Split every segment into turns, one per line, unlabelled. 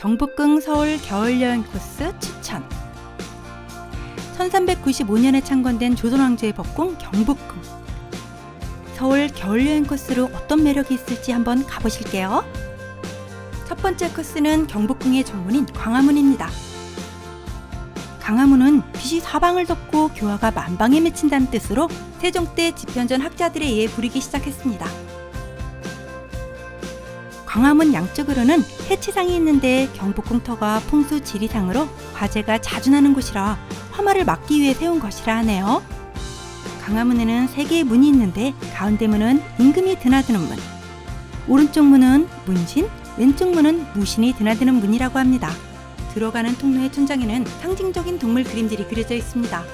경복궁 서울 겨울여행 코스 추천. 1395년에 창건된 조선왕조의 법궁 경복궁. 서울 겨울여행 코스로 어떤 매력이 있을지 한번 가보실게요. 첫 번째 코스는 경복궁의 정문인 광화문입니다. 광화문은 빛이 사방을 덮고 교화가 만방에 맺힌다는 뜻으로 세종 때 집현전 학자들에 의해 부르기 시작했습니다. 광화문 양쪽으로는 해치상이 있는데 경복궁터가 풍수 지리상으로 화재가 자주 나는 곳이라 화마를 막기 위해 세운 것이라 하네요. 광화문에는 3개의 문이 있는데 가운데 문은 임금이 드나드는 문, 오른쪽 문은 문신, 왼쪽 문은 무신이 드나드는 문이라고 합니다. 들어가는 통로의 천장에는 상징적인 동물 그림들이 그려져 있습니다.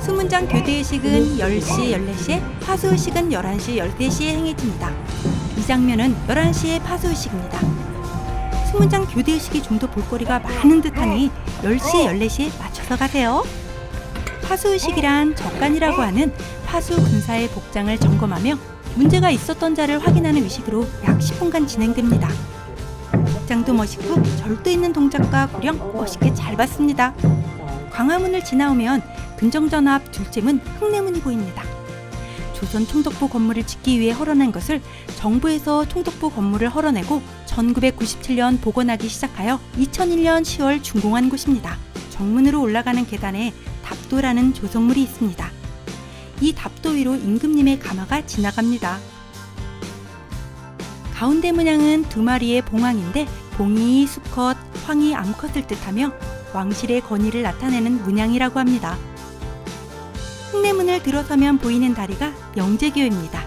수문장 교대의식은 10시, 14시에, 파수의식은 11시, 13시에 행해집니다. 이 장면은 11시의 파수의식입니다. 수문장 교대의식이 좀 더 볼거리가 많은 듯하니 10시, 14시에 맞춰서 가세요. 파수의식이란 적간이라고 하는 파수 군사의 복장을 점검하며 문제가 있었던 자를 확인하는 의식으로 약 10분간 진행됩니다. 복장도 멋있고 절도 있는 동작과 구령 멋있게 잘 봤습니다. 광화문을 지나오면 근정전 앞 둘째 문 흑내문이 보입니다. 조선 총독부 건물을 짓기 위해 헐어낸 것을 정부에서 총독부 건물을 헐어내고 1997년 복원하기 시작하여 2001년 10월 준공한 곳입니다. 정문으로 올라가는 계단에 답도라는 조성물이 있습니다. 이 답도 위로 임금님의 가마가 지나갑니다. 가운데 문양은 2마리의 봉황인데 봉이 수컷, 황이 암컷을 뜻하며 왕실의 권위를 나타내는 문양이라고 합니다. 흑내문을 들어서면 보이는 다리가 영재교입니다.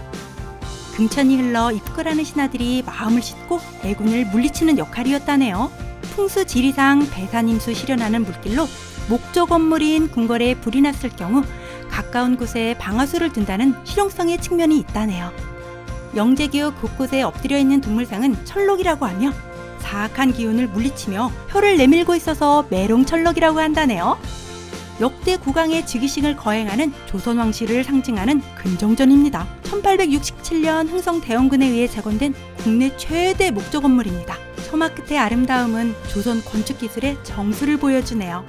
금천이 흘러 입거라는 신하들이 마음을 싣고 애군을 물리치는 역할이었다네요. 풍수 지리상 배산임수 실현하는 물길로 목조 건물인 궁궐에 불이 났을 경우 가까운 곳에 방아수를 둔다는 실용성의 측면이 있다네요. 영재교 곳곳에 엎드려 있는 동물상은 철록이라고 하며 사악한 기운을 물리치며 혀를 내밀고 있어서 메롱철록이라고 한다네요. 역대 국왕의 즉위식을 거행하는 조선 왕실을 상징하는 근정전입니다. 1867년 흥성대원군에 의해 재건된 국내 최대 목조 건물입니다. 처마 끝의 아름다움은 조선 건축기술의 정수를 보여주네요.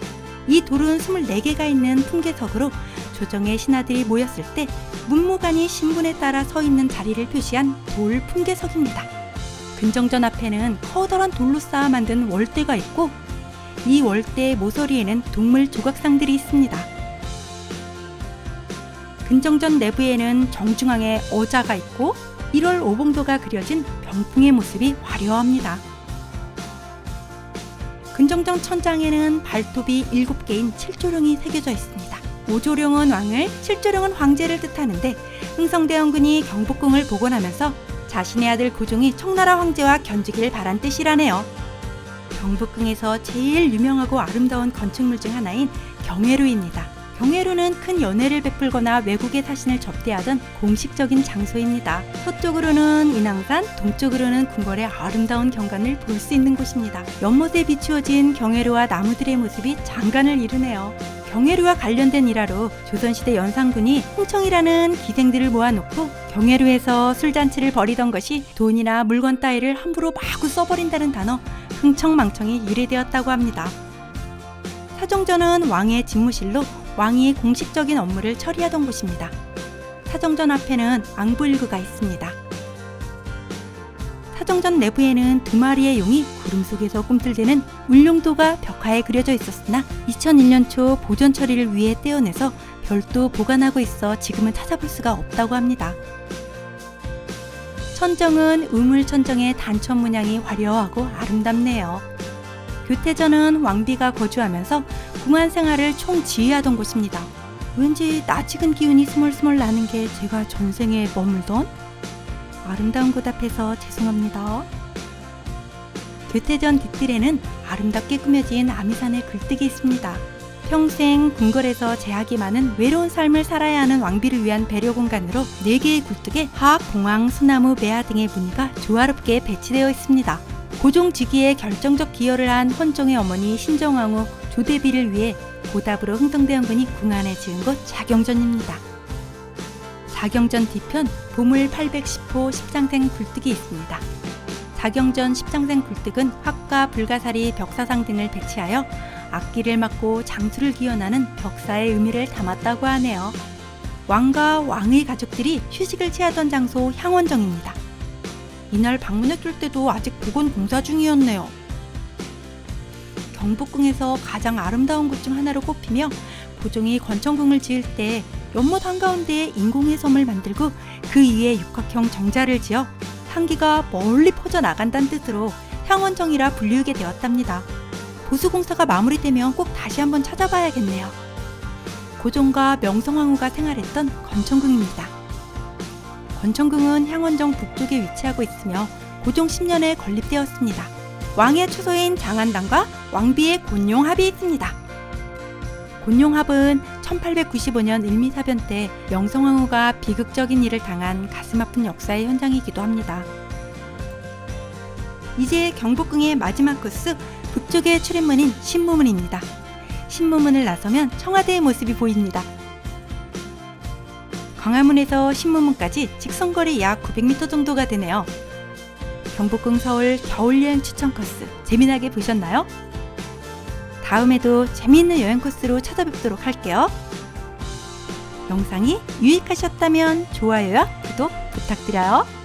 이 돌은 24개가 있는 풍계석으로 조정의 신하들이 모였을 때 문무관이 신분에 따라 서 있는 자리를 표시한 돌 풍계석입니다. 근정전 앞에는 커다란 돌로 쌓아 만든 월대가 있고 이 월대의 모서리에는 동물 조각상들이 있습니다. 근정전 내부에는 정중앙에 어자가 있고 1월 오봉도가 그려진 병풍의 모습이 화려합니다. 근정전 천장에는 발톱이 7개인 7조령이 새겨져 있습니다. 5조령은 왕을, 7조령은 황제를 뜻하는데 흥성대원군이 경복궁을 복원하면서 자신의 아들 고종이 청나라 황제와 견주길 바란 뜻이라네요. 경복궁에서 제일 유명하고 아름다운 건축물 중 하나인 경회루입니다. 경회루는 큰 연회를 베풀거나 외국의 사신을 접대하던 공식적인 장소입니다. 서쪽으로는 인왕산, 동쪽으로는 궁궐의 아름다운 경관을 볼 수 있는 곳입니다. 연못에 비추어진 경회루와 나무들의 모습이 장관을 이루네요. 경회루와 관련된 일화로 조선시대 연산군이 흥청이라는 기생들을 모아놓고 경회루에서 술잔치를 벌이던 것이 돈이나 물건 따위를 함부로 마구 써버린다는 단어 흥청망청이 유래되었다고 합니다. 사정전은 왕의 집무실로 왕이 공식적인 업무를 처리하던 곳입니다. 사정전 앞에는 앙부일구가 있습니다. 사정전 내부에는 2마리의 용이 구름 속에서 꿈틀대는 울룡도가 벽화에 그려져 있었으나 2001년 초 보존 처리를 위해 떼어내서 별도 보관하고 있어 지금은 찾아볼 수가 없다고 합니다. 천정은 우물천정의 단천 문양이 화려하고 아름답네요. 교태전은 왕비가 거주하면서 궁한 생활을 총지휘하던 곳입니다. 왠지 낯익은 기운이 스멀스멀 나는 게 제가 전생에 머물던 아름다운 곳 앞에서 죄송합니다. 교태전 뒷뜰에는 아름답게 꾸며진 아미산의 굴뚝이 있습니다. 평생 궁궐에서 제약이 많은 외로운 삶을 살아야 하는 왕비를 위한 배려 공간으로 4개의 굴뚝에 하악, 봉황, 소나무, 매화 등의 무늬가 조화롭게 배치되어 있습니다. 고종 즉위에 결정적 기여를 한 헌종의 어머니 신정왕후 조대비를 위해 보답으로 흥성대원군이 궁안에 지은 곳 자경전입니다. 자경전 뒤편 보물 810호 십장생 굴뚝이 있습니다. 자경전 십상생 굴뚝은 화과, 불가사리, 벽사상 등을 배치하여 악기를 맡고 장수를 기원하는 벽사의 의미를 담았다고 하네요. 왕과 왕의 가족들이 휴식을 취하던 장소 향원정입니다. 이날 방문했을 때도 아직 복원 공사 중이었네요. 경복궁에서 가장 아름다운 곳 중 하나로 꼽히며 고종이 권천궁을 지을 때 연못 한가운데에 인공의 섬을 만들고 그 위에 육각형 정자를 지어 향기가 멀리 퍼져나간다는 뜻으로 향원정이라 불리우게 되었답니다. 보수공사가 마무리되면 꼭 다시 한번 찾아봐야겠네요. 고종과 명성황후가 생활했던 권천궁입니다. 권천궁은 향원정 북쪽에 위치하고 있으며 고종 10년에 건립되었습니다. 왕의 초소인 장안당과 왕비의 곤용합이 있습니다. 곤용합은 1895년 일미사변 때 명성황후가 비극적인 일을 당한 가슴 아픈 역사의 현장이기도 합니다. 이제 경복궁의 마지막 코스, 북쪽의 출입문인 신무문입니다. 신무문을 나서면 청와대의 모습이 보입니다. 광화문에서 신무문까지 직선거리 약 900m 정도가 되네요. 경복궁 서울 겨울여행 추천 코스 재미나게 보셨나요? 다음에도 재미있는 여행 코스로 찾아뵙도록 할게요. 영상이 유익하셨다면 좋아요와 구독 부탁드려요.